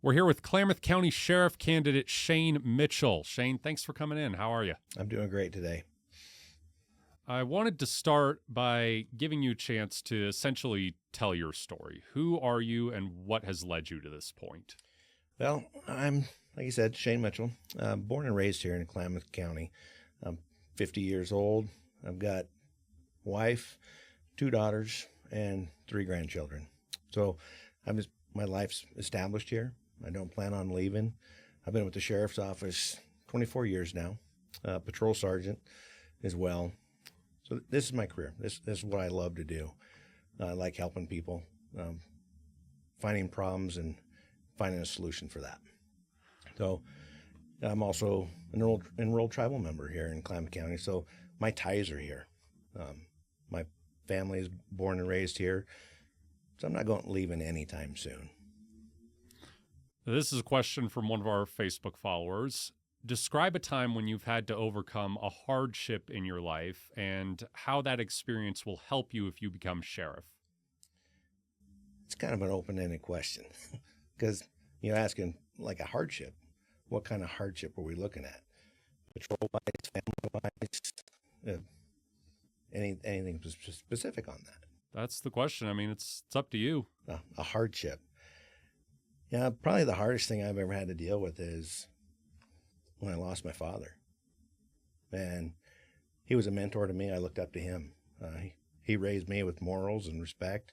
We're here with Klamath County Sheriff candidate Shane Mitchell. Shane, thanks for coming in. How are you? I'm doing great today. I wanted to start by giving you a chance to essentially tell your story. Who are you and what has led you to this point? Well, I'm, like you said, Shane Mitchell, born and raised here in Klamath County. I'm 50 years old. I've got a wife, 2 daughters, and 3 grandchildren. So my life's established here. I don't plan on leaving. I've been with the sheriff's office 24 years now, patrol sergeant as well. So this is my career. This is what I love to do. I like helping people, finding problems and finding a solution for that. So I'm also an enrolled tribal member here in Klamath County, so my ties are here. My family is born and raised here, so I'm not going leaving anytime soon. This is a question from one of our Facebook followers. Describe a time when you've had to overcome a hardship in your life and how that experience will help you if you become sheriff. It's kind of an open-ended question because you're asking like a hardship. What kind of hardship are we looking at? Patrol-wise, family-wise, anything specific on that? That's the question. I mean, it's up to you. A hardship. Yeah, probably the hardest thing I've ever had to deal with is when I lost my father. And he was a mentor to me. I looked up to him. He raised me with morals and respect.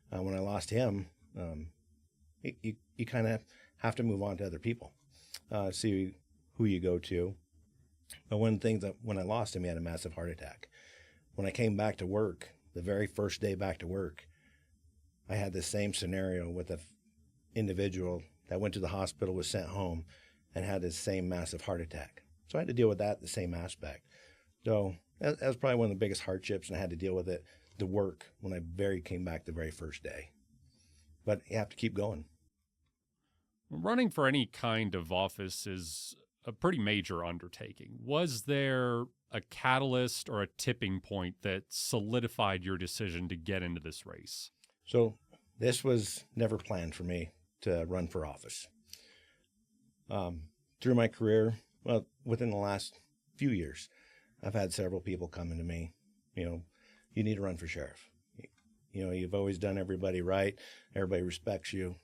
When I lost him, you kind of have to move on to other people, see who you go to. But one thing that when I lost him, he had a massive heart attack. When I came back to work, the very first day back to work, I had the same scenario with an individual that went to the hospital, was sent home, and had the same massive heart attack. So I had to deal with that, the same aspect. So that was probably one of the biggest hardships, and I had to deal with it, the work, when I came back the very first day. But you have to keep going. Running for any kind of office is a pretty major undertaking. Was there a catalyst or a tipping point that solidified your decision to get into this race? So this was never planned for me to run for office. Through my career, well, within the last few years, I've had several people coming to me, you need to run for sheriff. You've always done everybody right. Everybody respects you.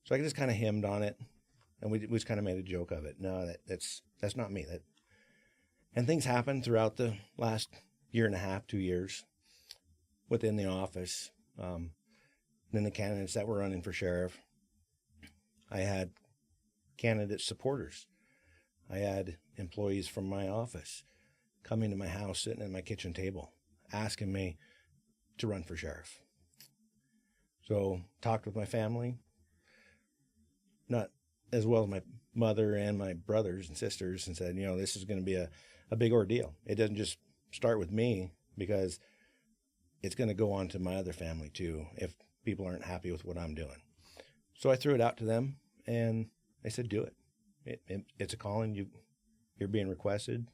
So I just kind of hemmed on it, and we just kind of made a joke of it. No, that's not me. And things happened throughout the last year and a half, 2 years within the office. Then the candidates that were running for sheriff, I had candidate supporters. I had employees from my office coming to my house, sitting at my kitchen table, asking me to run for sheriff. So talked with my family, not as well as my mother and my brothers and sisters, and said, this is going to be a big ordeal. It doesn't just start with me, because it's going to go on to my other family too if people aren't happy with what I'm doing. So I threw it out to them, and they said, do it. It's a calling. You're being requested.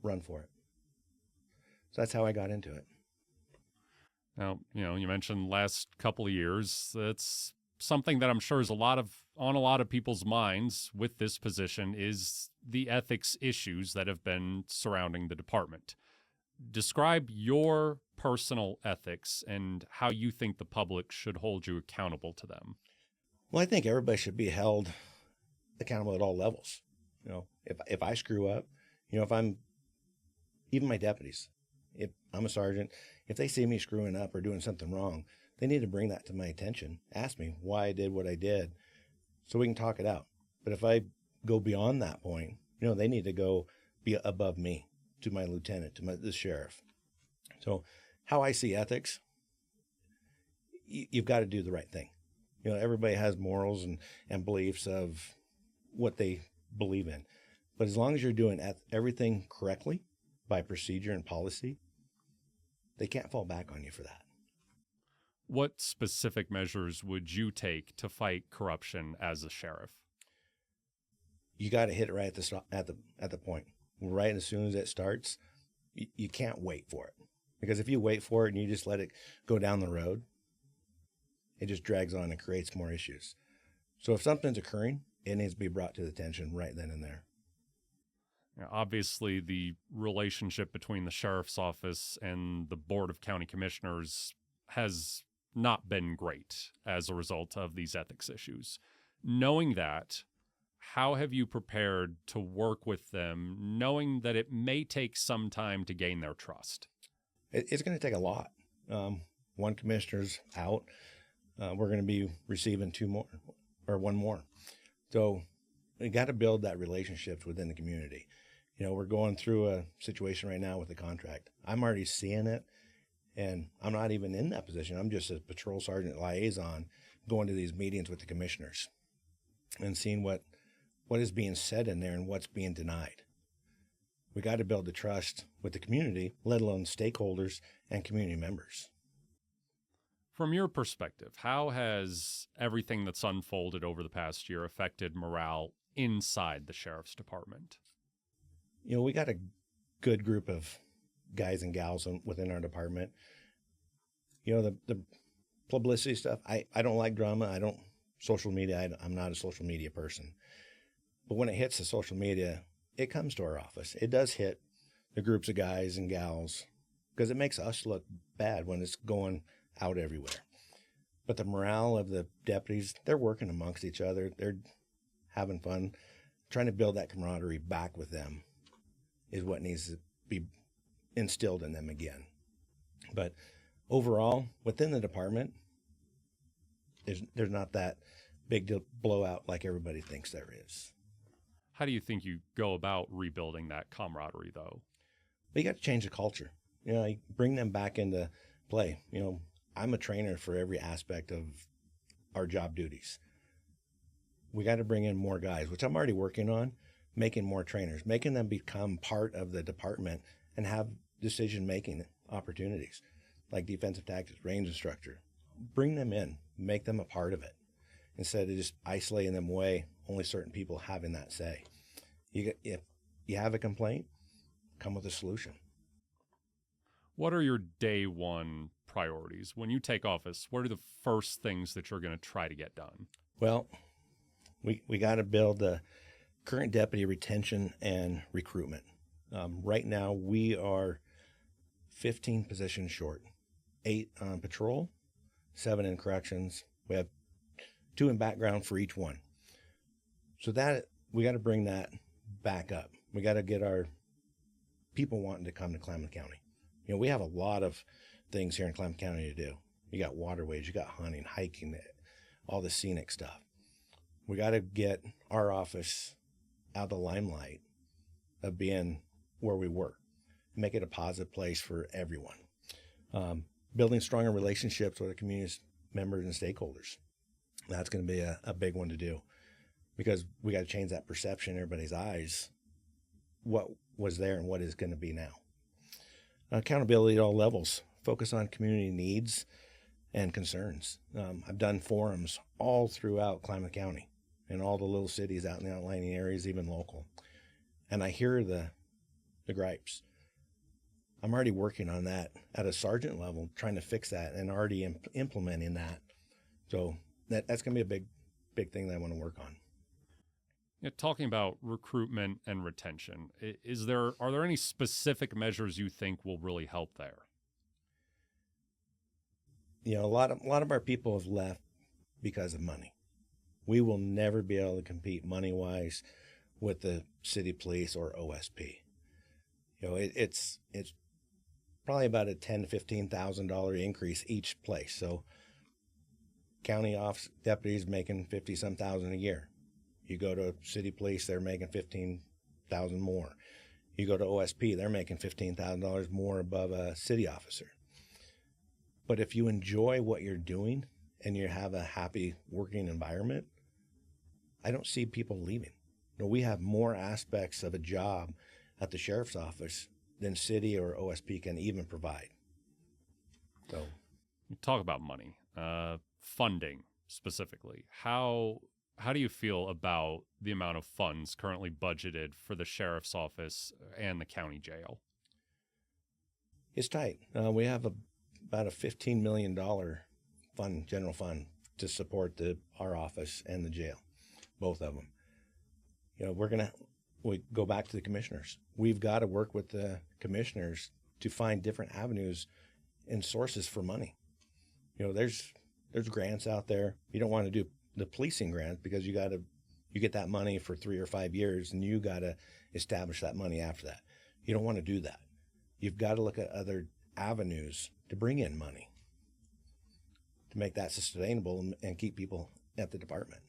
Run for it. So that's how I got into it. Now, you mentioned last couple of years. That's something that I'm sure is on a lot of people's minds with this position is the ethics issues that have been surrounding the department. Describe your personal ethics and how you think the public should hold you accountable to them. Well, I think everybody should be held accountable at all levels. If I screw up, if I'm, even my deputies, if I'm a sergeant, if they see me screwing up or doing something wrong, they need to bring that to my attention. Ask me why I did what I did so we can talk it out. But if I go beyond that point, they need to go be above me, to my lieutenant, to the sheriff. So how I see ethics, you've got to do the right thing. Everybody has morals and beliefs of what they believe in. But as long as you're doing everything correctly by procedure and policy, they can't fall back on you for that. What specific measures would you take to fight corruption as a sheriff? You got to hit it right at the point. Right as soon as it starts, you can't wait for it. Because if you wait for it and you just let it go down the road, it just drags on and creates more issues. So if something's occurring, it needs to be brought to the attention right then and there. Now, obviously, the relationship between the sheriff's office and the Board of County Commissioners has not been great as a result of these ethics issues. Knowing that, how have you prepared to work with them, knowing that it may take some time to gain their trust? It's going to take a lot. One commissioner's out. We're going to be receiving one more. So we got to build that relationships within the community. We're going through a situation right now with the contract. I'm already seeing it, and I'm not even in that position. I'm just a patrol sergeant liaison going to these meetings with the commissioners and seeing what is being said in there and what's being denied. We got to build the trust with the community, let alone stakeholders and community members. From your perspective, how has everything that's unfolded over the past year affected morale inside the sheriff's department? We got a good group of guys and gals within our department. The publicity stuff, I don't like drama. Social media, I'm not a social media person. But when it hits the social media, it comes to our office. It does hit the groups of guys and gals because it makes us look bad when it's going out everywhere. But the morale of the deputies, they're working amongst each other. They're having fun. Trying to build that camaraderie back with them is what needs to be instilled in them again. But overall, within the department, there's not that big blowout like everybody thinks there is. How do you think you go about rebuilding that camaraderie, though? But you got to change the culture. Bring them back into play. I'm a trainer for every aspect of our job duties. We got to bring in more guys, which I'm already working on, making more trainers, making them become part of the department and have decision-making opportunities, like defensive tactics, range instructor. Bring them in, make them a part of it, instead of just isolating them away, only certain people having that say. If you have a complaint, come with a solution. What are your day one priorities? When you take office, what are the first things that you're going to try to get done? Well, we got to build the current deputy retention and recruitment. Right now, we are 15 positions short, 8 on patrol, 7 in corrections. We have 2 in background for each one. So that we got to bring that back up. We got to get our people wanting to come to Klamath County. We have a lot of things here in Klamath County to do. You got waterways, you got hunting, hiking, all the scenic stuff. We got to get our office out of the limelight of being where we were, make it a positive place for everyone. Building stronger relationships with the community members and stakeholders. That's going to be a big one to do because we got to change that perception in everybody's eyes, what was there and what is going to be now. Accountability at all levels, focus on community needs and concerns. I've done forums all throughout Klamath County and all the little cities out in the outlying areas, even local. And I hear the gripes. I'm already working on that at a sergeant level, trying to fix that and already implementing that. So that's going to be a big thing that I want to work on. Talking about recruitment and retention, are there any specific measures you think will really help there? A lot of our people have left because of money. We will never be able to compete money-wise with the city police or OSP. It's probably about a $10,000 to $15,000 increase each place. So county office deputies making 50-some thousand a year. You go to city police, they're making $15,000 more. You go to OSP, they're making $15,000 more above a city officer. But if you enjoy what you're doing and you have a happy working environment, I don't see people leaving. We have more aspects of a job at the sheriff's office than city or OSP can even provide. So, you talk about money, funding specifically. How do you feel about the amount of funds currently budgeted for the sheriff's office and the county jail? It's tight. We have about a $15 million general fund to support our office and the jail, both of them. We go back to the commissioners. We've got to work with the commissioners to find different avenues and sources for money. There's grants out there. You don't want to do the policing grant because you get that money for 3 or 5 years, and you got to establish that money after that. You don't want to do that. You've got to look at other avenues to bring in money to make that sustainable and keep people at the department.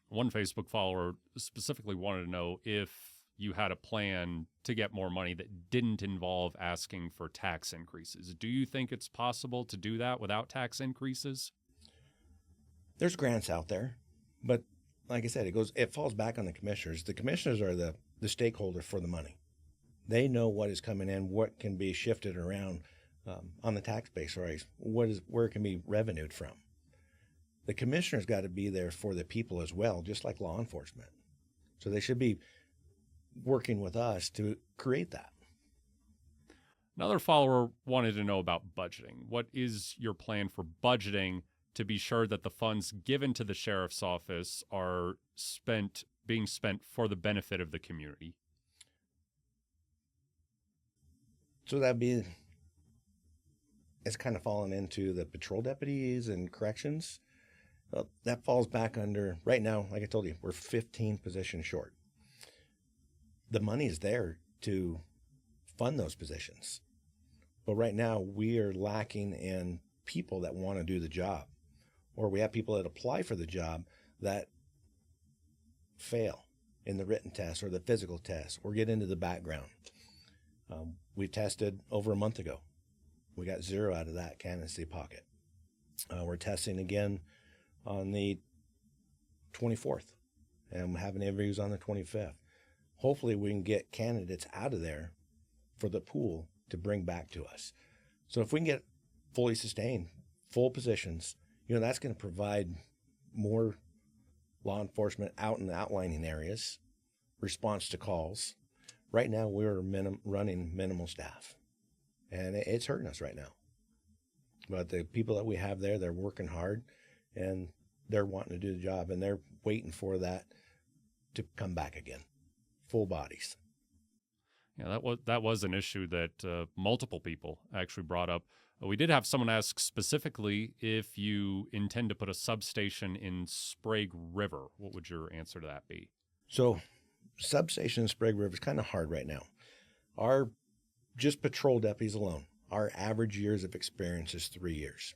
One Facebook follower specifically wanted to know if you had a plan to get more money that didn't involve asking for tax increases. Do you think it's possible to do that without tax increases? There's grants out there, but like I said, it falls back on the commissioners. The commissioners are the stakeholder for the money. They know what is coming in, what can be shifted around on the tax base, right? Where it can be revenued from. The commissioner's got to be there for the people as well, just like law enforcement. So they should be working with us to create that. Another follower wanted to know about budgeting. What is your plan for budgeting to be sure that the funds given to the sheriff's office are being spent for the benefit of the community? So it's kind of fallen into the patrol deputies and corrections. Well, that falls back under, right now, like I told you, we're 15 positions short. The money is there to fund those positions. But right now, we are lacking in people that want to do the job. Or we have people that apply for the job that fail in the written test or the physical test or get into the background. We tested over a month ago. We got 0 out of that candidacy pocket. We're testing again on the 24th and having interviews on the 25th. Hopefully we can get candidates out of there for the pool to bring back to us. So if we can get fully sustained, full positions, that's going to provide more law enforcement out in the outlining areas, response to calls. Right now we're running minimal staff, and it's hurting us right now. But the people that we have there, they're working hard, and they're wanting to do the job, and they're waiting for that to come back again, full bodies. Yeah, that was an issue that multiple people actually brought up. We did have someone ask specifically if you intend to put a substation in Sprague River. What would your answer to that be? So, substation in Sprague River is kind of hard right now. Our just patrol deputies alone, our average years of experience is 3 years.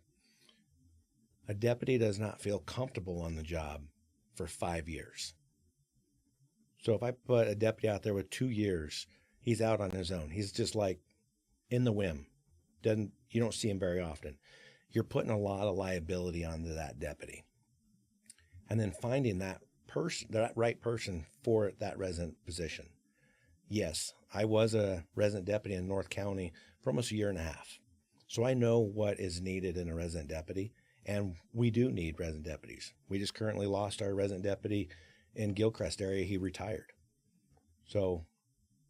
A deputy does not feel comfortable on the job for 5 years. So if I put a deputy out there with 2 years, he's out on his own. He's just like in the whim. You don't see him very often. You're putting a lot of liability onto that deputy. And then finding that right person for that resident position. Yes, I was a resident deputy in North County for almost 1.5 years. So I know what is needed in a resident deputy, and we do need resident deputies. We just currently lost our resident deputy in Gilcrest area. He retired. So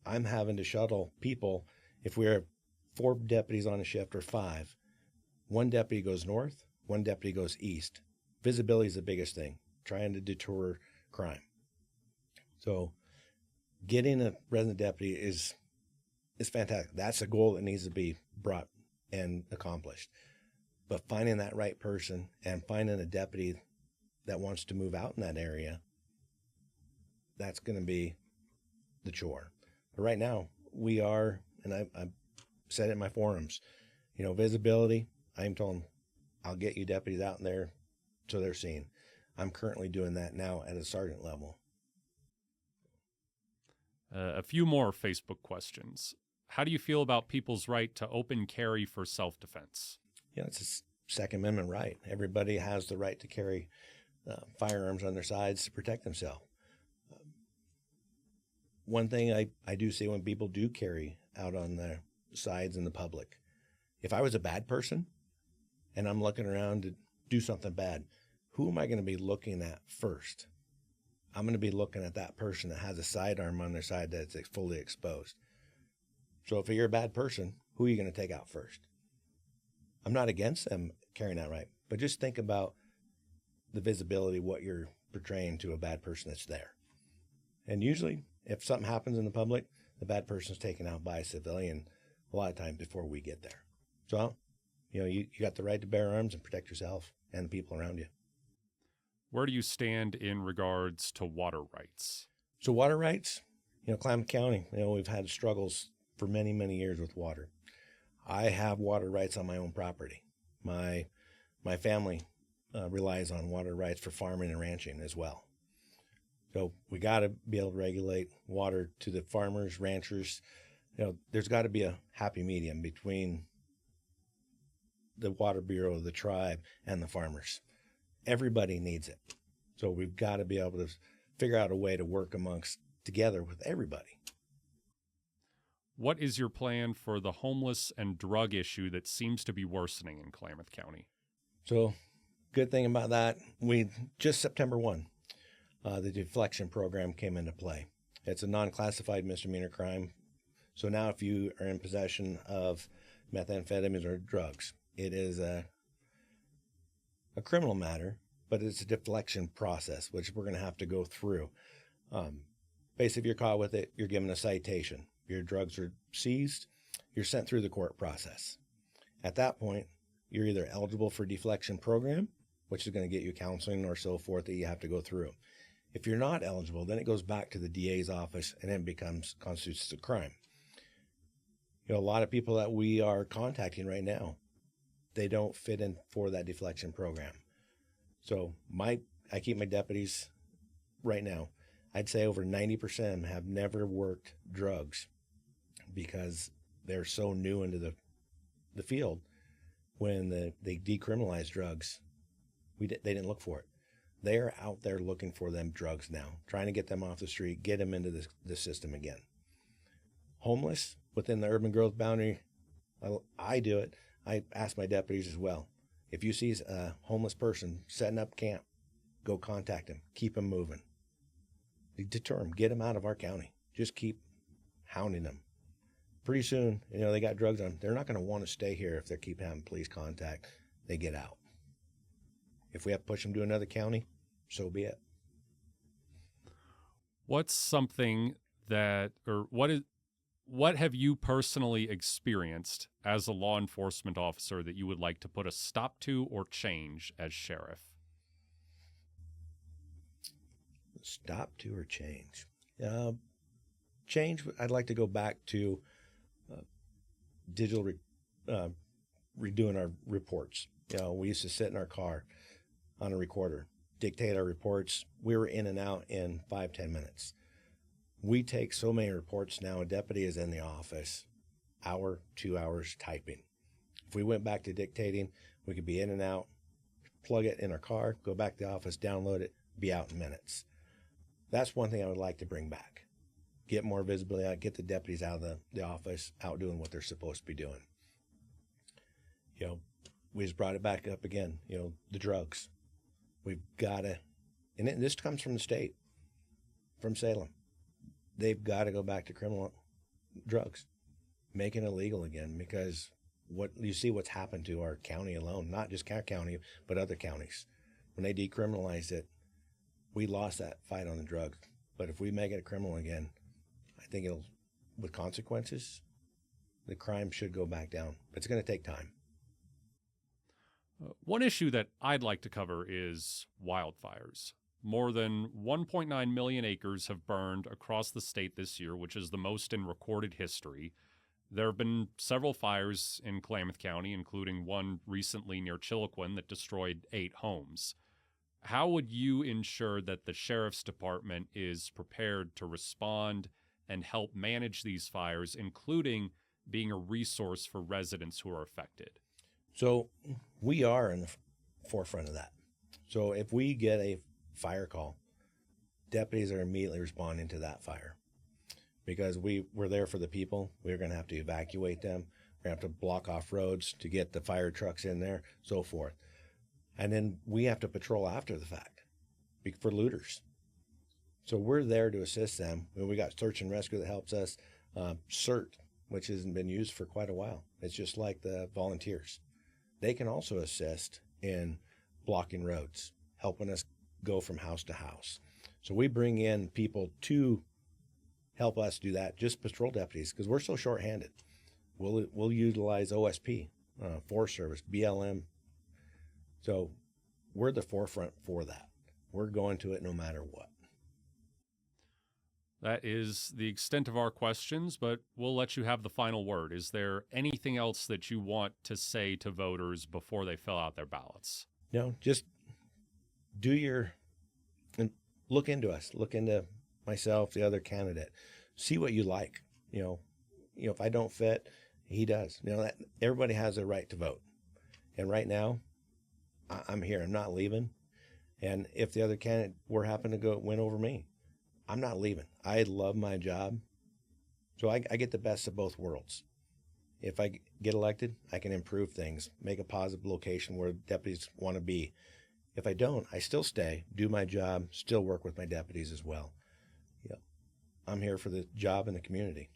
I'm having to shuttle people. If we're 4 deputies on a shift or 5, 1 deputy goes north, 1 deputy goes east. Visibility is the biggest thing, trying to deter crime. So getting a resident deputy is fantastic. That's a goal that needs to be brought and accomplished. But finding that right person and finding a deputy that wants to move out in that area, that's going to be the chore. But right now, we are, and I've said it in my forums, visibility, I'm telling them, I'll get you deputies out in there so they're seen. I'm currently doing that now at a sergeant level. A few more Facebook questions. How do you feel about people's right to open carry for self-defense? It's a Second Amendment right. Everybody has the right to carry firearms on their sides to protect themselves. One thing I do see when people do carry out on their sides in the public, if I was a bad person and I'm looking around to do something bad, who am I going to be looking at first? I'm going to be looking at that person that has a sidearm on their side that's fully exposed. So if you're a bad person, who are you going to take out first? I'm not against them carrying that right, but just think about the visibility, what you're portraying to a bad person that's there. And usually, if something happens in the public, the bad person's taken out by a civilian a lot of times before we get there. So, you got the right to bear arms and protect yourself and the people around you. Where do you stand in regards to water rights? So water rights, Klamath County, we've had struggles for many, many years with water. I have water rights on my own property. My family relies on water rights for farming and ranching as well. So we got to be able to regulate water to the farmers, ranchers. There's got to be a happy medium between the water bureau, the tribe, and the farmers. Everybody needs it. So we've got to be able to figure out a way to work together with everybody. What is your plan for the homeless and drug issue that seems to be worsening in Klamath County? So good thing about that, just September 1, the deflection program came into play. It's a non-classified misdemeanor crime. So now if you are in possession of methamphetamines or drugs, it is a criminal matter, but it's a deflection process, which we're going to have to go through. Basically, if you're caught with it, you're given a citation. Your drugs are seized, you're sent through the court process. At that point, you're either eligible for deflection program, which is going to get you counseling or so forth that you have to go through. If you're not eligible, then it goes back to the DA's office and then constitutes a crime. A lot of people that we are contacting right now, they don't fit in for that deflection program. So I keep my deputies right now. I'd say over 90% have never worked drugs because they're so new into the field. When they decriminalized drugs, they didn't look for it. They are out there looking for them drugs now, trying to get them off the street, get them into the system again. Homeless within the urban growth boundary, I do it. I ask my deputies as well. If you see a homeless person setting up camp, go contact him. Keep him moving. Deter him. Get him out of our county. Just keep hounding them. Pretty soon, they got drugs on them. They're not going to want to stay here if they keep having police contact. They get out. If we have to push them to another county, so be it. What's something that, or what have you personally experienced as a law enforcement officer that you would like to put a stop to or change as sheriff? Stop to or change? Change, I'd like to go back to digital redoing our reports. We used to sit in our car on a recorder, dictate our reports. We were in and out in 5-10 minutes. We take so many reports now. A deputy is in the office, hour, 2 hours typing. If we went back to dictating, we could be in and out, plug it in our car, go back to the office, download it, be out in minutes. That's one thing I would like to bring back. Get more visibility out, get the deputies out of the office, out doing what they're supposed to be doing. We just brought it back up again, the drugs. We've got to, and this comes from the state, from Salem. They've got to go back to criminal drugs, make it illegal again, because what you see what's happened to our county alone, not just our county, but other counties. When they decriminalized it, we lost that fight on the drugs. But if we make it a criminal again, I think with consequences, the crime should go back down. But it's going to take time. One issue that I'd like to cover is wildfires. More than 1.9 million acres have burned across the state this year, which is the most in recorded history. There have been several fires in Klamath County, including one recently near Chiloquin that destroyed 8 homes. How would you ensure that the Sheriff's Department is prepared to respond and help manage these fires, including being a resource for residents who are affected? So we are in the forefront of that. So if we get a fire call, deputies are immediately responding to that fire because we're there for the people. We're going to have to evacuate them. We're going to have to block off roads to get the fire trucks in there, so forth. And then we have to patrol after the fact for looters. So we're there to assist them. We got search and rescue that helps us. CERT, which hasn't been used for quite a while. It's just like the volunteers. They can also assist in blocking roads, helping us go from house to house. So we bring in people to help us do that, just patrol deputies, because we're so short-handed. We'll utilize OSP, Forest Service, BLM. So we're the forefront for that. We're going to it no matter what. That is the extent of our questions, but we'll let you have the final word. Is there anything else that you want to say to voters before they fill out their ballots? No, just and look into us, look into myself, the other candidate, see what you like. If I don't fit, he does. That everybody has a right to vote. And right now, I'm here. I'm not leaving. And if the other candidate were happen to win over me, I'm not leaving. I love my job. So I get the best of both worlds. If I get elected, I can improve things, make a positive location where deputies want to be. If I don't, I still stay, do my job, still work with my deputies as well. I'm here for the job and the community.